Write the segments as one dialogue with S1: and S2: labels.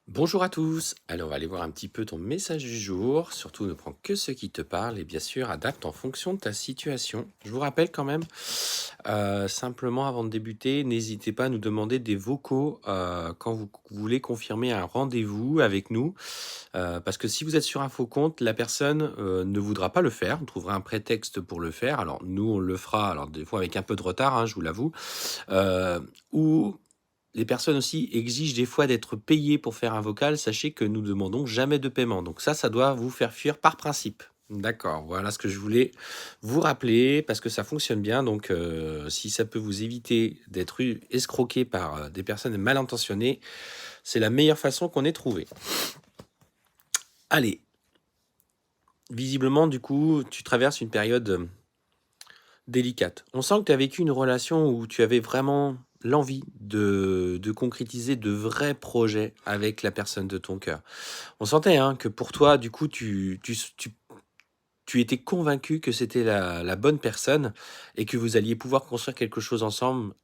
S1: Bonjour à tous. Alors, on va aller voir un petit peu ton message du jour. Surtout, ne prends que ce qui te parle et bien sûr, adapte en fonction de ta situation. Je vous rappelle quand même, simplement avant de débuter, n'hésitez pas à nous demander des vocaux quand vous voulez confirmer un rendez-vous avec nous. Parce que si vous êtes sur un faux compte, la personne ne voudra pas le faire. On trouvera un prétexte pour le faire. Alors, nous, on le fera, alors des fois avec un peu de retard, hein, je vous l'avoue. Euh, ou les personnes aussi exigent des fois d'être payées pour faire un vocal. Sachez que nous demandons jamais de paiement. Donc ça doit vous faire fuir par principe. D'accord, voilà ce que je voulais vous rappeler parce que ça fonctionne bien. Donc, si ça peut vous éviter d'être escroqué par des personnes mal intentionnées, c'est la meilleure façon qu'on ait trouvé. Allez, visiblement, du coup, tu traverses une période délicate. On sent que tu as vécu une relation où tu avais vraiment l'envie de concrétiser de vrais projets avec la personne de ton cœur. On sentait hein, que pour toi, du coup, tu étais convaincu que c'était la bonne personne et que vous alliez pouvoir construire quelque chose ensemble,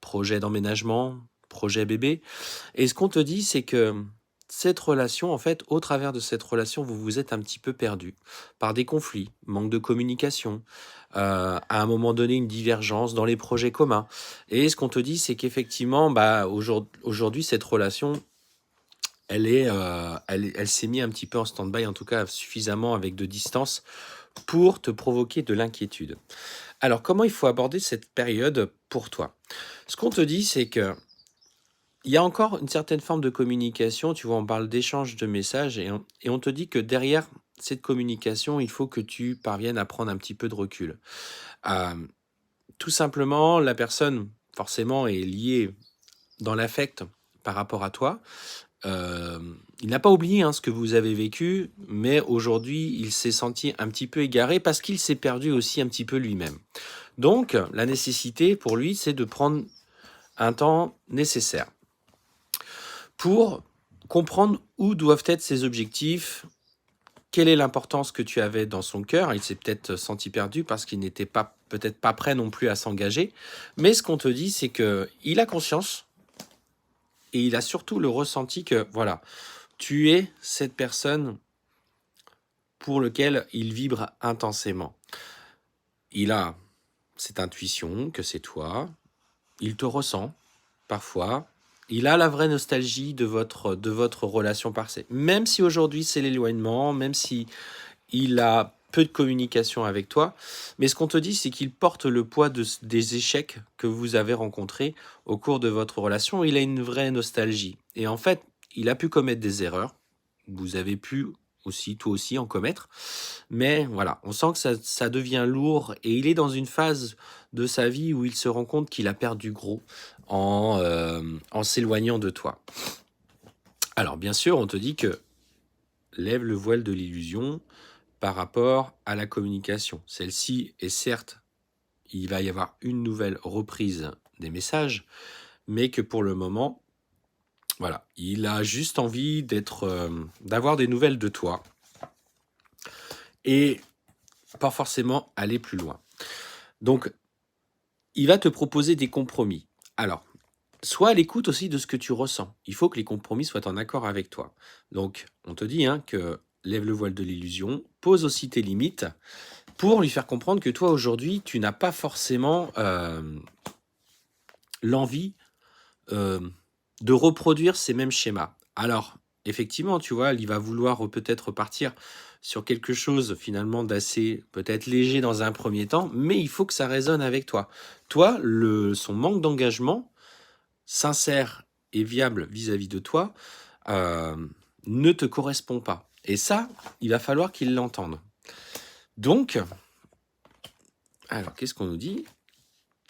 S1: projet d'emménagement, projet bébé. Et ce qu'on te dit, c'est que cette relation, en fait, au travers de cette relation, vous vous êtes un petit peu perdu par des conflits, manque de communication, à un moment donné, une divergence dans les projets communs. Et ce qu'on te dit, c'est qu'effectivement, bah, aujourd'hui, cette relation, elle s'est mise un petit peu en stand-by, en tout cas suffisamment avec de distance pour te provoquer de l'inquiétude. Alors, comment il faut aborder cette période pour toi? Ce qu'on te dit, c'est que il y a encore une certaine forme de communication, tu vois, on parle d'échange de messages et on te dit que derrière cette communication, il faut que tu parviennes à prendre un petit peu de recul. Hem, Tout simplement, la personne, forcément, est liée dans l'affect par rapport à toi. Il n'a pas oublié, hein, ce que vous avez vécu, mais aujourd'hui, il s'est senti un petit peu égaré parce qu'il s'est perdu aussi un petit peu lui-même. Donc, la nécessité pour lui, c'est de prendre un temps nécessaire pour comprendre où doivent être ses objectifs, quelle est l'importance que tu avais dans son cœur. Il s'est peut-être senti perdu parce qu'il n'était pas peut-être pas prêt non plus à s'engager. Mais ce qu'on te dit, c'est que il a conscience et il a surtout le ressenti que voilà, tu es cette personne pour lequel il vibre intensément. Il a cette intuition que c'est toi, il te ressent parfois, il a la vraie nostalgie de votre relation passée. Même si aujourd'hui c'est l'éloignement, même si il a peu de communication avec toi, mais ce qu'on te dit, c'est qu'il porte le poids des échecs que vous avez rencontrés au cours de votre relation. Il a une vraie nostalgie. Et en fait, il a pu commettre des erreurs. Vous avez pu aussi, toi aussi, en commettre. Mais voilà, on sent que ça devient lourd et il est dans une phase de sa vie où il se rend compte qu'il a perdu gros en s'éloignant de toi. Alors, bien sûr, on te dit que lève le voile de l'illusion par rapport à la communication. Celle-ci est certes, il va y avoir une nouvelle reprise des messages, mais que pour le moment, voilà, il a juste envie d'avoir des nouvelles de toi et pas forcément aller plus loin. Donc, il va te proposer des compromis. Alors, sois à l'écoute aussi de ce que tu ressens. Il faut que les compromis soient en accord avec toi. Donc, on te dit hein, que lève le voile de l'illusion, pose aussi tes limites pour lui faire comprendre que toi, aujourd'hui, tu n'as pas forcément l'envie euh, de reproduire ces mêmes schémas. Alors, effectivement, tu vois, il va vouloir peut-être partir sur quelque chose finalement d'assez peut-être léger dans un premier temps, mais il faut que ça résonne avec toi. Toi, son manque d'engagement, sincère et viable vis-à-vis de toi, euh, ne te correspond pas. Et ça, il va falloir qu'il l'entende. Donc, alors, qu'est-ce qu'on nous dit?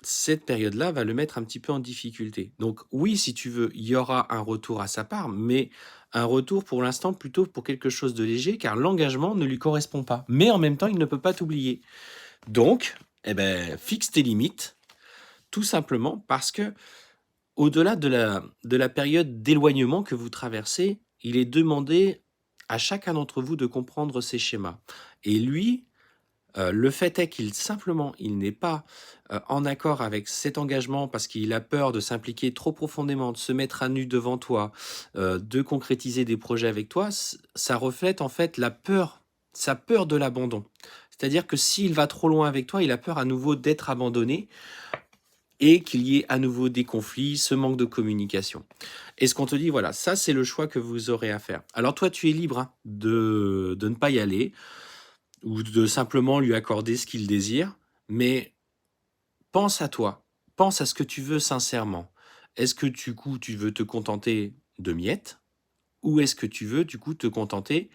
S1: Cette période-là va le mettre un petit peu en difficulté. Donc oui, si tu veux, il y aura un retour à sa part, mais un retour pour l'instant plutôt pour quelque chose de léger, car l'engagement ne lui correspond pas. Mais en même temps, il ne peut pas t'oublier. Donc, eh ben, fixe tes limites, tout simplement parce que au-delà de la période d'éloignement que vous traversez, il est demandé à chacun d'entre vous de comprendre ces schémas. Et lui, Le fait est qu'il simplement, il n'est pas, en accord avec cet engagement parce qu'il a peur de s'impliquer trop profondément, de se mettre à nu devant toi, de concrétiser des projets avec toi, ça reflète en fait la peur, sa peur de l'abandon. C'est-à-dire que s'il va trop loin avec toi, il a peur à nouveau d'être abandonné et qu'il y ait à nouveau des conflits, ce manque de communication. Et ce qu'on te dit, voilà, ça c'est le choix que vous aurez à faire. Alors toi, tu es libre, hein, de ne pas y aller ou de simplement lui accorder ce qu'il désire, mais pense à toi, pense à ce que tu veux sincèrement. Est-ce que du coup, tu veux te contenter de miettes ou est-ce que tu veux du coup te contenter,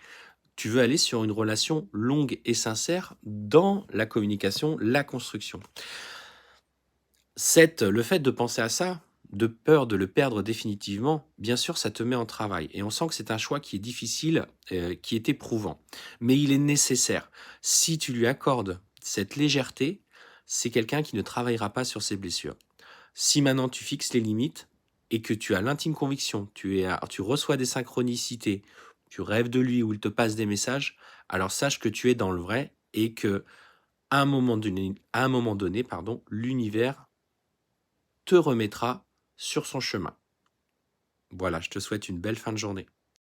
S1: tu veux aller sur une relation longue et sincère dans la communication, la construction? Le fait de penser à ça, de peur de le perdre définitivement, bien sûr, ça te met en travail et on sent que c'est un choix qui est difficile, qui est éprouvant, mais il est nécessaire. Si tu lui accordes cette légèreté, c'est quelqu'un qui ne travaillera pas sur ses blessures. Si maintenant tu fixes les limites et que tu as l'intime conviction, tu reçois des synchronicités, tu rêves de lui ou il te passe des messages, alors sache que tu es dans le vrai et que à un moment donné, pardon, l'univers te remettra sur son chemin. Voilà, je te souhaite une belle fin de journée.